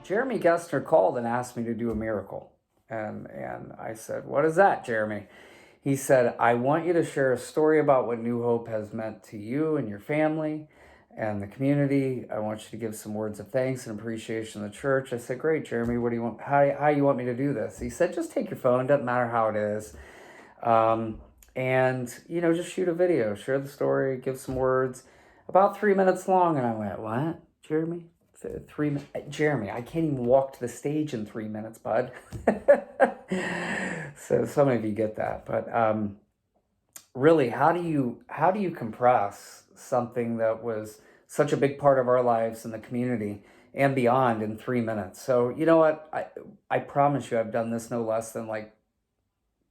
Jeremy Gessner called and asked me to do a miracle. And I said, what is that, Jeremy? He said, I want you to share a story about what New Hope has meant to you and your family and the community. I want you to give some words of thanks and appreciation to the church. I said, great, Jeremy, what do you want? How you want me to do this? He said, just take your phone, doesn't matter how it is. And just shoot a video, share the story, give some words, about 3 minutes long. And I went, what, Jeremy? 3 minutes? Jeremy, I can't even walk to the stage in 3 minutes, bud. So some of you get that, but really, how do you compress something that was such a big part of our lives in the community and beyond in 3 minutes? So you know what? I promise you, I've done this no less than like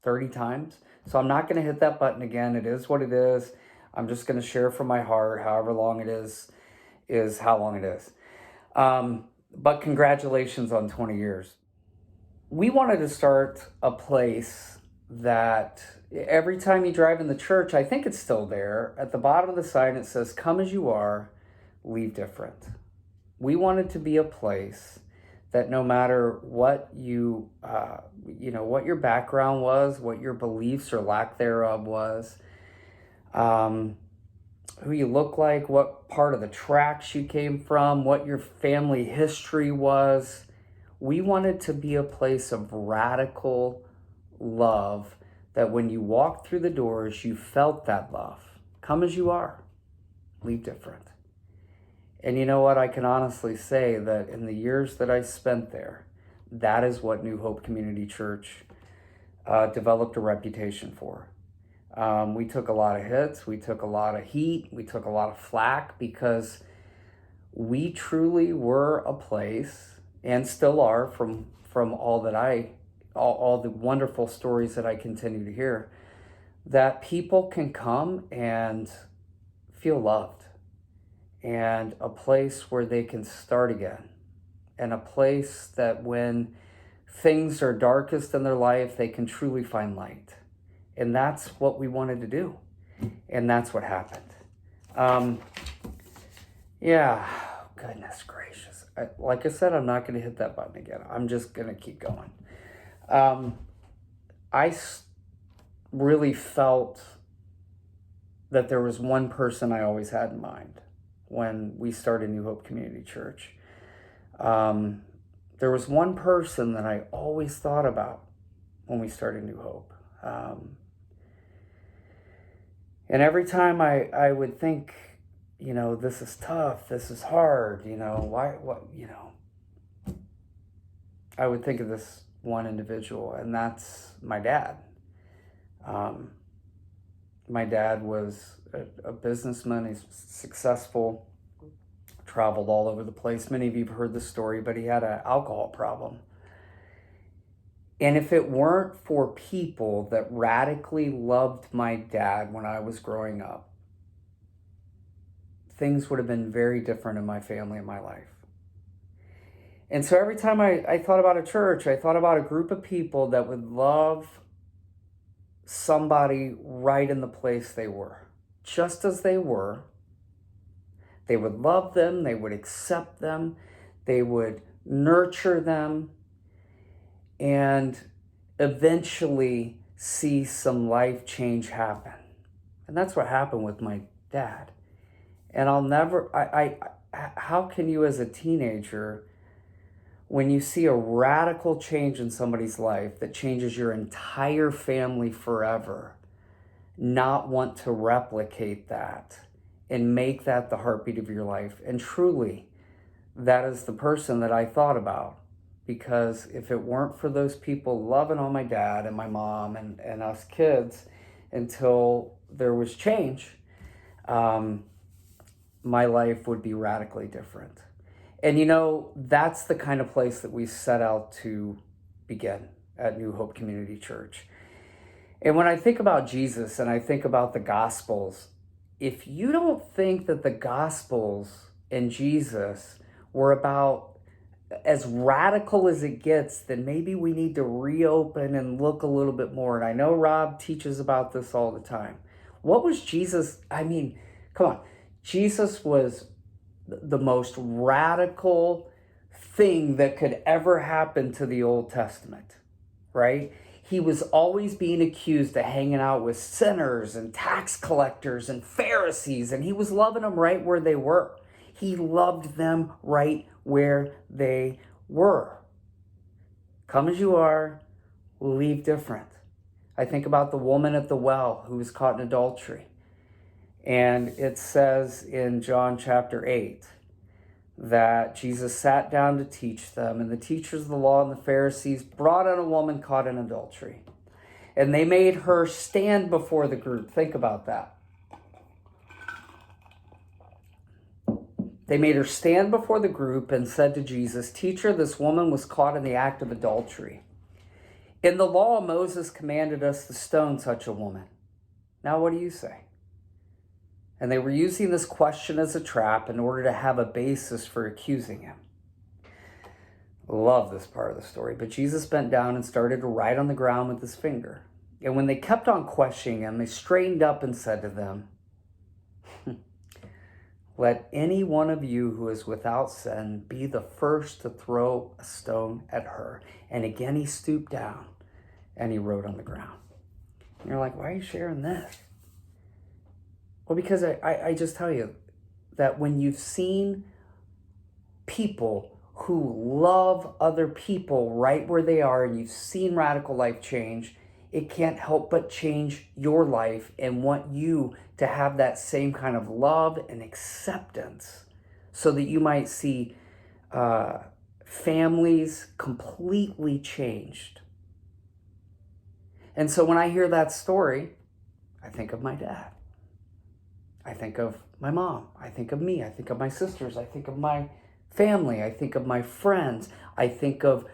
30 times. So I'm not going to hit that button again. It is what it is. I'm just going to share from my heart. However long it is how long it is. But congratulations on 20 years. We wanted to start a place that every time you drive in the church, I think it's still there. At the bottom of the sign, it says, come as you are, leave different. We wanted to be a place that no matter what what your background was, what your beliefs or lack thereof was, who you look like, what part of the tracks you came from, what your family history was. We wanted to be a place of radical love, that when you walked through the doors, you felt that love. Come as you are, leave different. And you know what? I can honestly say that in the years that I spent there, that is what New Hope Community Church developed a reputation for. We took a lot of hits, we took a lot of heat, we took a lot of flack, because we truly were a place, and still are, from all the wonderful stories that I continue to hear, that people can come and feel loved, and a place where they can start again, and a place that when things are darkest in their life, they can truly find light. And that's what we wanted to do. And that's what happened. Goodness gracious. Like I said, I'm not going to hit that button again. I'm just going to keep going. Really felt that there was one person I always had in mind when we started New Hope Community Church. There was one person that I always thought about when we started New Hope. And every time I would think, this is tough, this is hard, I would think of this one individual, and that's my dad. My dad was a businessman. He's successful, traveled all over the place. Many of you have heard the story, but he had an alcohol problem. And if it weren't for people that radically loved my dad when I was growing up, things would have been very different in my family and my life. And so every time I thought about a church, I thought about a group of people that would love somebody right in the place they were, just as they were. They would love them, they would accept them, they would nurture them, and eventually see some life change happen. And that's what happened with my dad. And how can you, as a teenager, when you see a radical change in somebody's life that changes your entire family forever, not want to replicate that and make that the heartbeat of your life? And truly, that is the person that I thought about. Because if it weren't for those people loving on my dad and my mom and us kids until there was change, my life would be radically different. And that's the kind of place that we set out to begin at New Hope Community Church. And when I think about Jesus and I think about the Gospels, if you don't think that the Gospels and Jesus were about as radical as it gets, then maybe we need to reopen and look a little bit more. And I know Rob teaches about this all the time. What was Jesus? Come on. Jesus was the most radical thing that could ever happen to the Old Testament, right? He was always being accused of hanging out with sinners and tax collectors and Pharisees, and he was loving them right where they were. He loved them right where they were. Come as you are, leave different. I think about the woman at the well who was caught in adultery. And it says in John chapter 8 that Jesus sat down to teach them, and the teachers of the law and the Pharisees brought in a woman caught in adultery. And they made her stand before the group. Think about that. They made her stand before the group and said to Jesus, "Teacher, this woman was caught in the act of adultery. In the law, Moses commanded us to stone such a woman. Now what do you say?" And they were using this question as a trap in order to have a basis for accusing him. Love this part of the story. But Jesus bent down and started to write on the ground with his finger. And when they kept on questioning him, they straightened up and said to them, "Let any one of you who is without sin be the first to throw a stone at her." And again he stooped down and he wrote on the ground. And you're like, why are you sharing this? Well, because I just tell you that when you've seen people who love other people right where they are, and you've seen radical life change, it can't help but change your life and want you to have that same kind of love and acceptance so that you might see families completely changed. And so when I hear that story, I think of my dad. I think of my mom. I think of me. I think of my sisters. I think of my family. I think of my friends. I think of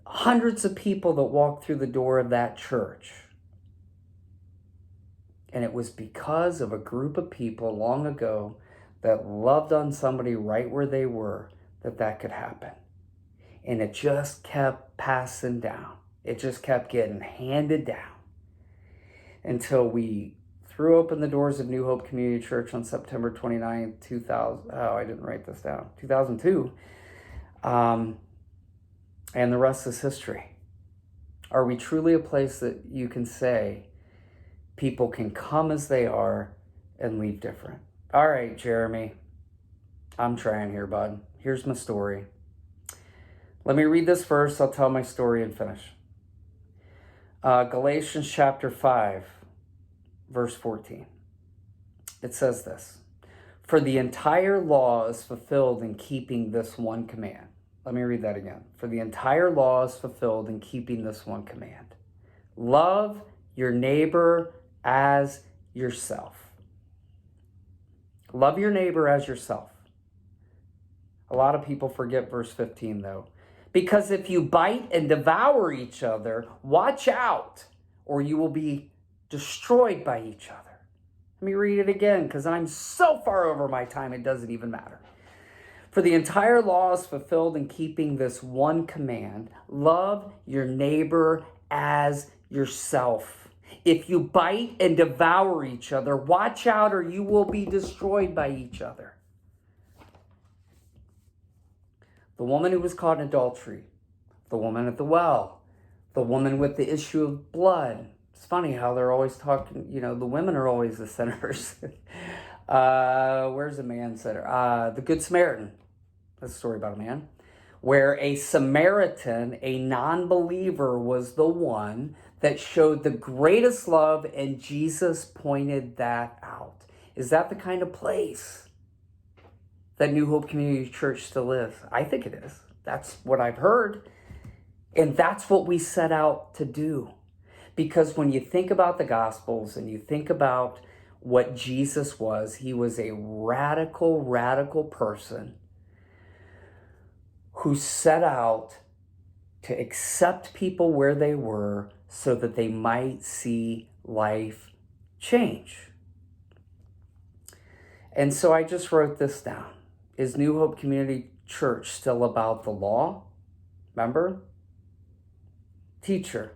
hundreds of people that walked through the door of that church. And it was because of a group of people long ago that loved on somebody right where they were that could happen. And it just kept passing down. It just kept getting handed down until we threw open the doors of New Hope Community Church on September 29, 2000. Oh, I didn't write this down. 2002. And the rest is history. Are we truly a place that you can say people can come as they are and leave different? All right, Jeremy. I'm trying here, bud. Here's my story. Let me read this verse. I'll tell my story and finish. Galatians chapter 5. Verse 14. It says this: "For the entire law is fulfilled in keeping this one command." Let me read that again. "For the entire law is fulfilled in keeping this one command. Love your neighbor as yourself." Love your neighbor as yourself. A lot of people forget verse 15 though. "Because if you bite and devour each other, watch out, or you will be destroyed by each other." Let me read it again because I'm so far over my time it doesn't even matter. "For the entire law is fulfilled in keeping this one command: love your neighbor as yourself. If you bite and devour each other, watch out or you will be destroyed by each other." The woman who was caught in adultery, the woman at the well, the woman with the issue of blood. It's funny how they're always talking, the women are always the sinners. Where's the man sinner? The Good Samaritan. That's a story about a man. Where a Samaritan, a non-believer, was the one that showed the greatest love, and Jesus pointed that out. Is that the kind of place that New Hope Community Church still is? I think it is. That's what I've heard. And that's what we set out to do. Because when you think about the Gospels and you think about what Jesus was, he was a radical, radical person who set out to accept people where they were so that they might see life change. And so I just wrote this down. Is New Hope Community Church still about the law? Remember? Teacher.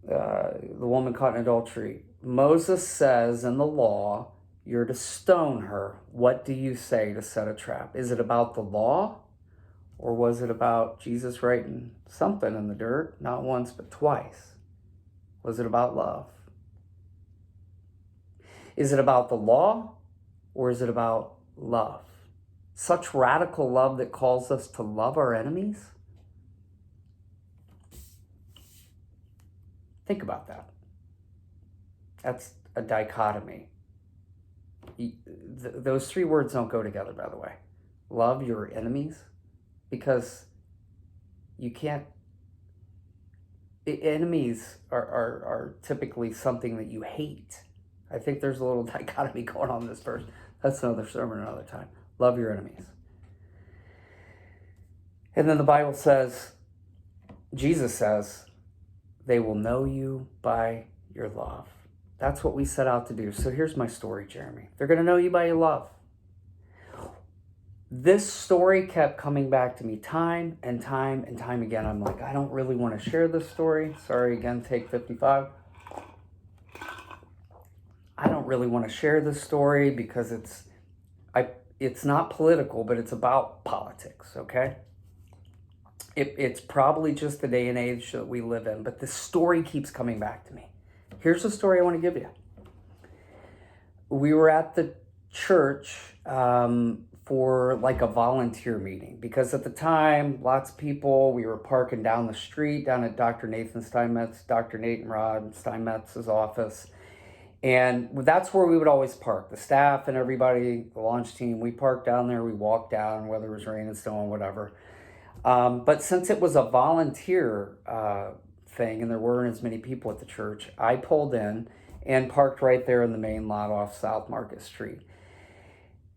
The woman caught in adultery. Moses says in the law, You're to stone her. What do you say to set a trap? Is it about the law? Or was it about Jesus writing something in the dirt, not once, but twice? Was it about love? Is it about the law, or is it about love? Such radical love that calls us to love our enemies? Think about that. That's a dichotomy. Those three words don't go together, by the way. Love your enemies, because you can't. Enemies are typically something that you hate. I think there's a little dichotomy going on in this verse. That's another sermon another time. Love your enemies. And then the Bible says, Jesus says, they will know you by your love. That's what we set out to do. So here's my story, Jeremy. They're going to know you by your love. This story kept coming back to me time and time and time again. I'm like, I don't really want to share this story. Sorry, again, take 55. I don't really want to share this story because it's not political, but it's about politics, okay? It's probably just the day and age that we live in, but this story keeps coming back to me. Here's the story I want to give you. We were at the church for like a volunteer meeting, because at the time, lots of people, we were parking down the street, down at Dr. Nathan Steinmetz, Dr. Nate and Rod Steinmetz's office. And that's where we would always park. The staff and everybody, the launch team, we parked down there, we walked down, whether it was rain and snow and whatever. But since it was a volunteer thing and there weren't as many people at the church, I pulled in and parked right there in the main lot off South Market Street.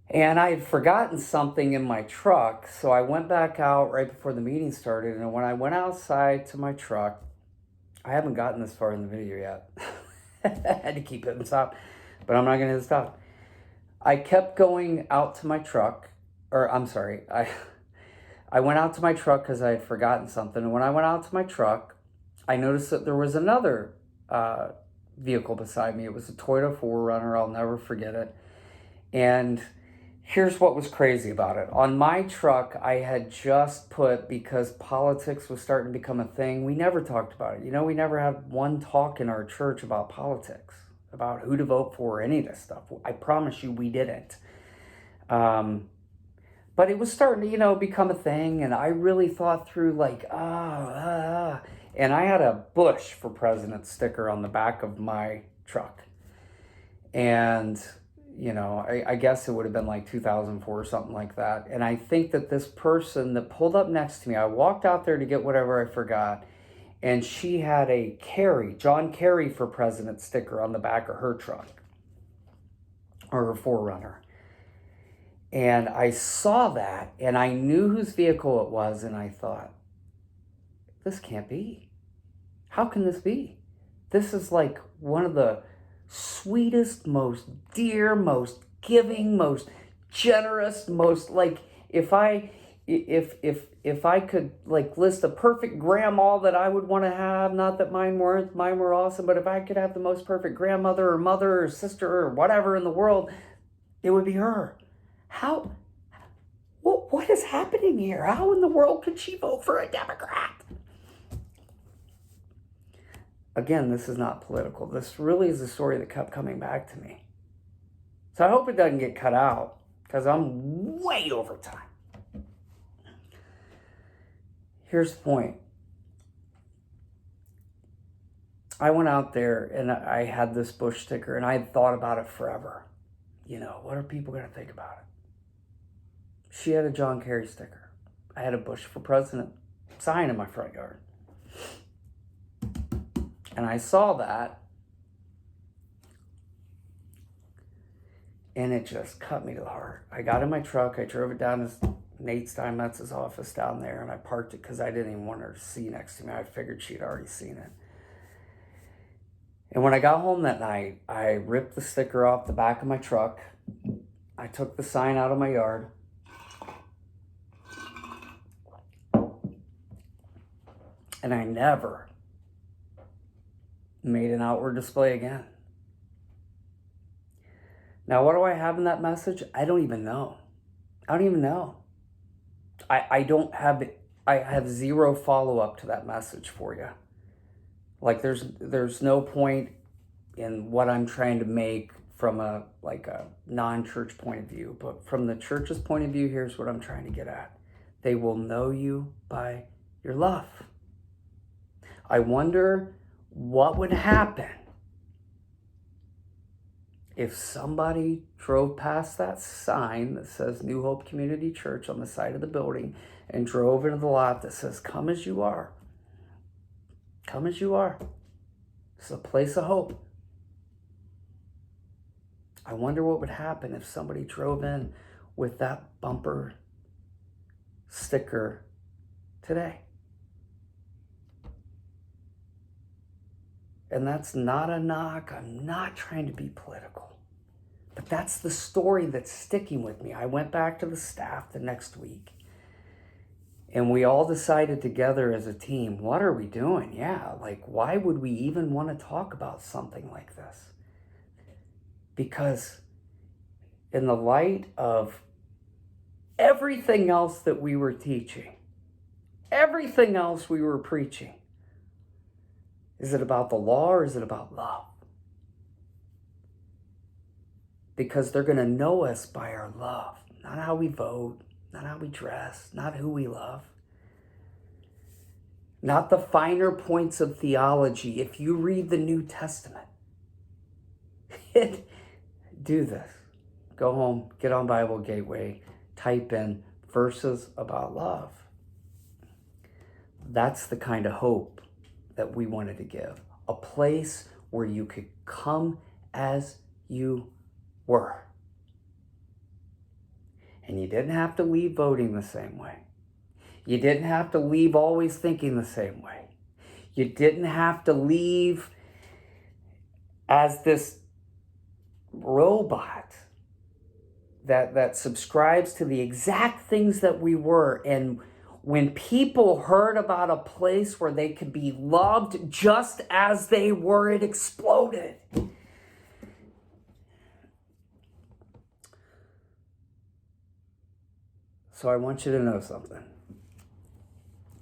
And I had forgotten something in my truck, so I went back out right before the meeting started. And when I went outside to my truck, I haven't gotten this far in the video yet. I had to keep it and stop, but I'm not going to stop. I kept going out to my truck, or I'm sorry, I went out to my truck because I had forgotten something. And when I went out to my truck, I noticed that there was another vehicle beside me. It was a Toyota 4Runner. I'll never forget it. And here's what was crazy about it. On my truck, I had just put, because politics was starting to become a thing, we never talked about it. You know, we never had one talk in our church about politics, about who to vote for, or any of this stuff. I promise you we didn't. But it was starting to, become a thing, and I really thought through like, and I had a Bush for President sticker on the back of my truck. And I guess it would have been like 2004 or something like that. And I think that this person that pulled up next to me, I walked out there to get whatever I forgot, and she had a John Kerry for President sticker on the back of her truck, or her 4Runner. And I saw that, and I knew whose vehicle it was, and I thought, this can't be. How can this be? This is like one of the sweetest, most dear, most giving, most generous, most like if I could like list a perfect grandma that I would want to have, not that mine were awesome, but if I could have the most perfect grandmother or mother or sister or whatever in the world, it would be her. What is happening here? How in the world could she vote for a Democrat? Again, this is not political. This really is a story that kept coming back to me. So I hope it doesn't get cut out, because I'm way over time. Here's the point. I went out there and I had this Bush sticker, and I had thought about it forever. What are people going to think about it? She had a John Kerry sticker. I had a Bush for President sign in my front yard. And I saw that, and it just cut me to the heart. I got in my truck, I drove it down to Nate Steinmetz's office down there, and I parked it because I didn't even want her to see next to me. I figured she'd already seen it. And when I got home that night, I ripped the sticker off the back of my truck. I took the sign out of my yard. And I never made an outward display again. Now, what do I have in that message? I don't even know. I don't even know. I don't have, I have zero follow-up to that message for you. Like there's no point in what I'm trying to make from a non-church point of view, but from the church's point of view, here's what I'm trying to get at. They will know you by your love. I wonder what would happen if somebody drove past that sign that says New Hope Community Church on the side of the building and drove into the lot that says, come as you are. Come as you are. It's a place of hope. I wonder what would happen if somebody drove in with that bumper sticker today. And that's not a knock. I'm not trying to be political. But that's the story that's sticking with me. I went back to the staff the next week. And we all decided together as a team, what are we doing? Yeah, like why would we even want to talk about something like this? Because in the light of everything else that we were teaching, everything else we were preaching, is it about the law or is it about love? Because they're going to know us by our love, not how we vote, not how we dress, not who we love, not the finer points of theology. If you read the New Testament, do this. Go home, get on Bible Gateway, type in verses about love. That's the kind of hope that we wanted to give. A place where you could come as you were. And you didn't have to leave voting the same way. You didn't have to leave always thinking the same way. You didn't have to leave as this robot that subscribes to the exact things that we were. And when people heard about a place where they could be loved just as they were, it exploded. So I want you to know something.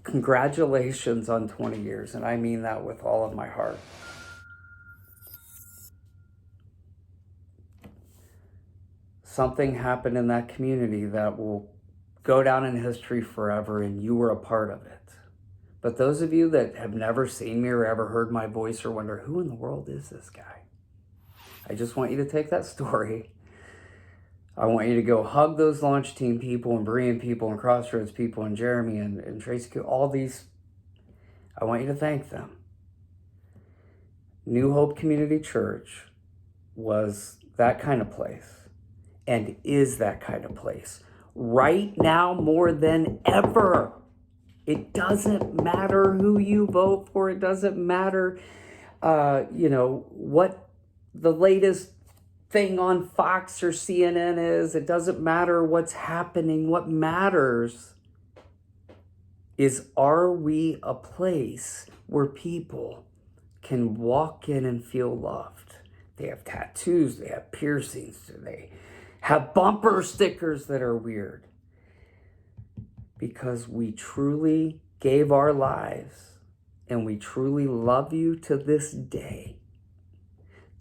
Congratulations on 20 years, and I mean that with all of my heart. Something happened in that community that will go down in history forever, and you were a part of it. But those of you that have never seen me or ever heard my voice or wonder, who in the world is this guy? I just want you to take that story. I want you to go hug those launch team people and Berean people and Crossroads people and Jeremy and Tracy, all these. I want you to thank them. New Hope Community Church was that kind of place and is that kind of place. Right now, more than ever. It doesn't matter who you vote for. It doesn't matter, what the latest thing on Fox or CNN is. It doesn't matter what's happening. What matters is, are we a place where people can walk in and feel loved? They have tattoos, they have piercings, they have bumper stickers that are weird. Because we truly gave our lives and we truly love you to this day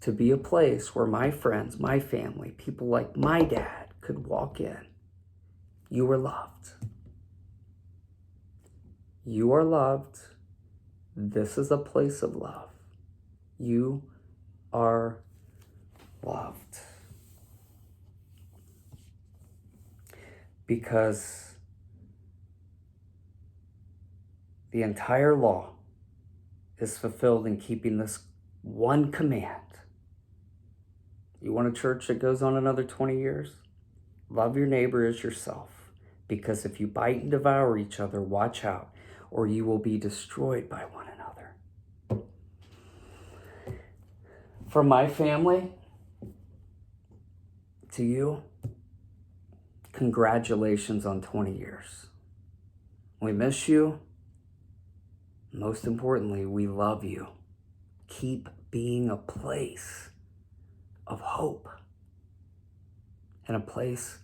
to be a place where my friends, my family, people like my dad could walk in. You are loved. You are loved. This is a place of love. You are loved. Because the entire law is fulfilled in keeping this one command. You want a church that goes on another 20 years? Love your neighbor as yourself. Because if you bite and devour each other, watch out, or you will be destroyed by one another. From my family to you, congratulations on 20 years. We miss you. Most importantly, we love you. Keep being a place of hope. and a place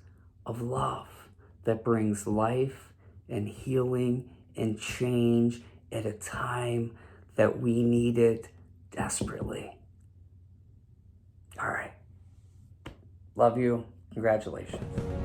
of love that brings life and healing and change at a time that we need it desperately. All right. Love you. Congratulations.